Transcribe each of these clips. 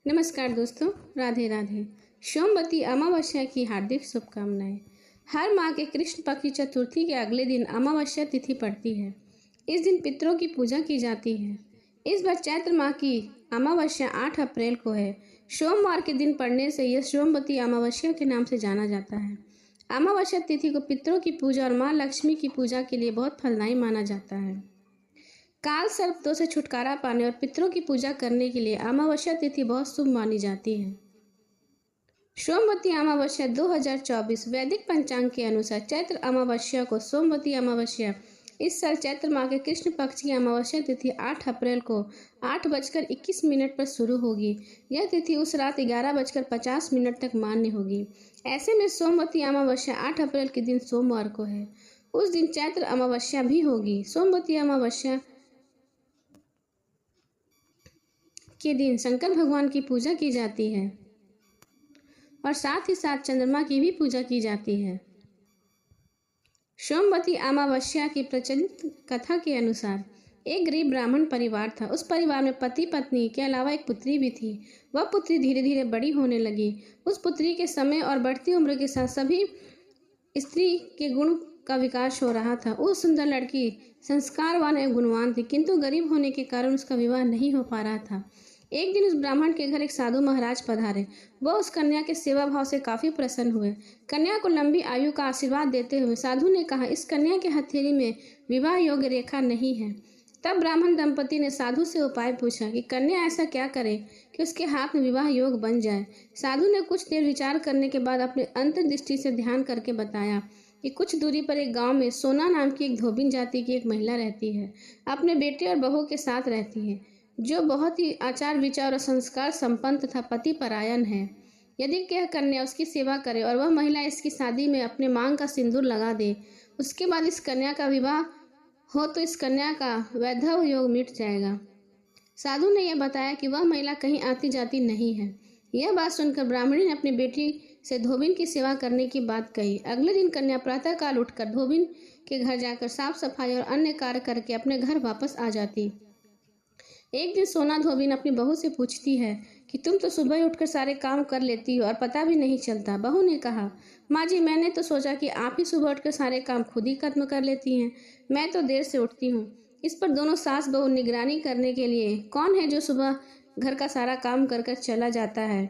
नमस्कार दोस्तों, राधे राधे। सोमवती अमावस्या की हार्दिक शुभकामनाएं। हर माह के कृष्ण पक्ष की चतुर्थी के अगले दिन अमावस्या तिथि पड़ती है। इस दिन पितरों की पूजा की जाती है। इस बार चैत्र माह की अमावस्या 8 अप्रैल को है। सोमवार के दिन पड़ने से यह सोमवती अमावस्या के नाम से जाना जाता है। अमावस्या तिथि को पितरों की पूजा और माँ लक्ष्मी की पूजा के लिए बहुत फलदायी माना जाता है। काल सर्प से छुटकारा पाने और पितरों की पूजा करने के लिए अमावस्या तिथि बहुत शुभ मानी जाती है। सोमवती अमावस्या 2024 वैदिक पंचांग के अनुसार चैत्र अमावस्या को सोमवती अमावस्या इस साल चैत्र माह के कृष्ण पक्ष की अमावस्या तिथि 8 अप्रैल को 8:21 पर शुरू होगी। यह तिथि उस रात 11:50 तक मान्य होगी। ऐसे में सोमवती अमावस्या 8 अप्रैल के दिन सोमवार को है। उस दिन चैत्र अमावस्या भी होगी। सोमवती अमावस्या के दिन शंकर भगवान की पूजा की जाती है और साथ ही साथ चंद्रमा की भी पूजा की जाती है। सोमवती अमावस्या की प्रचलित कथा के अनुसार एक गरीब ब्राह्मण परिवार था। उस परिवार में पति पत्नी के अलावा एक पुत्री भी थी। वह पुत्री धीरे धीरे बड़ी होने लगी। उस पुत्री के समय और बढ़ती उम्र के साथ सभी स्त्री के गुण का विकास हो रहा था। वो सुंदर लड़की संस्कारवान एवं गुणवान थी, किंतु गरीब होने के कारण उसका विवाह नहीं हो पा रहा था। एक दिन उस ब्राह्मण के घर एक साधु महाराज पधारे। वह उस कन्या के सेवा भाव से काफी प्रसन्न हुए। कन्या को लंबी आयु का आशीर्वाद देते हुए साधु ने कहा, इस कन्या के हथेली में विवाह योग्य रेखा नहीं है। तब ब्राह्मण दंपति ने साधु से उपाय पूछा कि कन्या ऐसा क्या करे कि उसके हाथ में विवाह योग बन जाए। साधु ने कुछ देर विचार करने के बाद अपने अंतर्दृष्टि से ध्यान करके बताया कि कुछ दूरी पर एक गांव में सोना नाम की एक धोबिन जाति की एक महिला रहती है। अपने बेटे और बहू के साथ रहती है, जो बहुत ही आचार विचार और संस्कार संपन्न तथा पति परायण है। यदि यह कन्या उसकी सेवा करे और वह महिला इसकी शादी में अपने मांग का सिंदूर लगा दे, उसके बाद इस कन्या का विवाह हो तो इस कन्या का वैधव योग मिट जाएगा। साधु ने यह बताया कि वह महिला कहीं आती जाती नहीं है। यह बात सुनकर ब्राह्मणी ने अपनी बेटी से धोबिन की सेवा करने की बात कही। अगले दिन कन्या प्रातःकाल उठकर धोबिन के घर जाकर साफ सफाई और अन्य कार्य करके अपने घर वापस आ जाती। एक दिन सोना धोबिन अपनी बहू से पूछती है कि तुम तो सुबह उठकर सारे काम कर लेती हो और पता भी नहीं चलता। बहू ने कहा, माँ जी, मैंने तो सोचा कि आप ही सुबह उठकर सारे काम खुद ही खत्म कर लेती हैं। मैं तो देर से उठती हूँ। इस पर दोनों सास बहू निगरानी करने के लिए कौन है जो सुबह घर का सारा काम कर कर चला जाता है।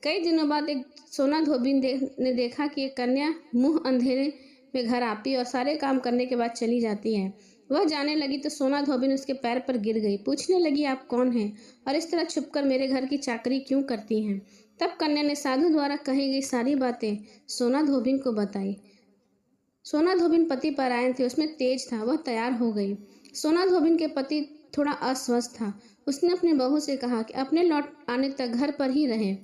कई दिनों बाद एक सोना धोबिन ने देखा कि एक कन्या मुंह अंधेरे में घर आती और सारे काम करने के बाद चली जाती है। वह जाने लगी तो सोना धोबिन उसके पैर पर गिर गई। पूछने लगी, आप कौन हैं और इस तरह छुपकर मेरे घर की चाकरी क्यों करती हैं। तब कन्या ने साधु द्वारा कही गई सारी बातें सोना धोबिन को बताई। सोना धोबिन पति परायण थे, उसमें तेज था। वह तैयार हो गई। सोना धोबिन के पति थोड़ा अस्वस्थ था। उसने अपनी बहू से कहा कि अपने लौट आने तक घर पर ही रहे।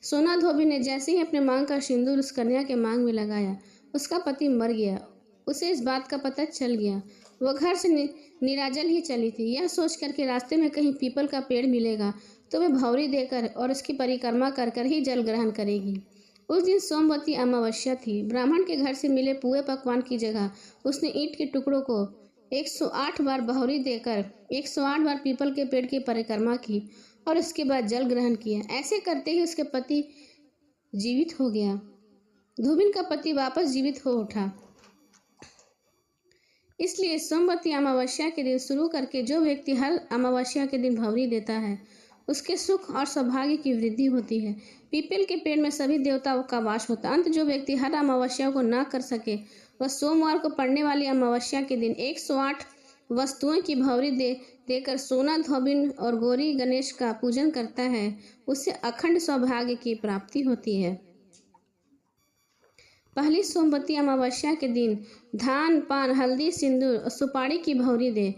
सोना धोबिन ने जैसे ही अपने मांग का सिंदूर उस कन्या के मांग में लगाया, उसका पति मर गया। उसे इस बात का पता चल गया। वह घर से निराजल ही चली थी। यह सोचकर के रास्ते में कहीं पीपल का पेड़ मिलेगा तो वह भौरी देकर और उसकी परिक्रमा कर कर ही जल ग्रहण करेगी। उस दिन सोमवती अमावस्या थी। ब्राह्मण के घर से मिले पुए पकवान की जगह उसने ईंट के टुकड़ों को 108 बार भौरी देकर 108 बार पीपल के पेड़ की परिक्रमा की और उसके बाद जल ग्रहण किया। ऐसे करते ही उसके पति जीवित हो गया। धोबिन का पति वापस जीवित हो उठा। इसलिए सोमवती अमावस्या के दिन शुरू करके जो व्यक्ति हर अमावस्या के दिन भौरी देता है, उसके सुख और सौभाग्य की वृद्धि होती है। पीपल के पेड़ में सभी देवताओं का वास होता है। अंत जो व्यक्ति हर अमावस्या को ना कर सके, वह सोमवार को पड़ने वाली अमावस्या के दिन 108 वस्तुओं की भौरी देकर सोना धोबिन और गौरी गणेश का पूजन करता है, उससे अखंड सौभाग्य की प्राप्ति होती है। पहली सोमवती अमावस्या के दिन धान, पान, हल्दी, सिंदूर और सुपारी की भौरी दे।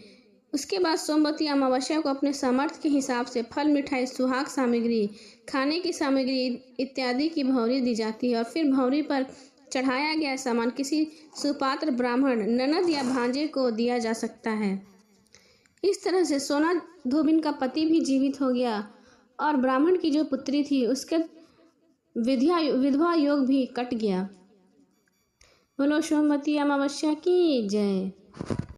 उसके बाद सोमवती अमावस्या को अपने सामर्थ्य के हिसाब से फल, मिठाई, सुहाग सामग्री, खाने की सामग्री इत्यादि की भौरी दी जाती है और फिर भौरी पर चढ़ाया गया सामान किसी सुपात्र ब्राह्मण, ननद या भांजे को दिया जा सकता है। इस तरह से सोना धोबिन का पति भी जीवित हो गया और ब्राह्मण की जो पुत्री थी उसके विधवा योग भी कट गया। बोलो सोमवती अमावस्या की जय।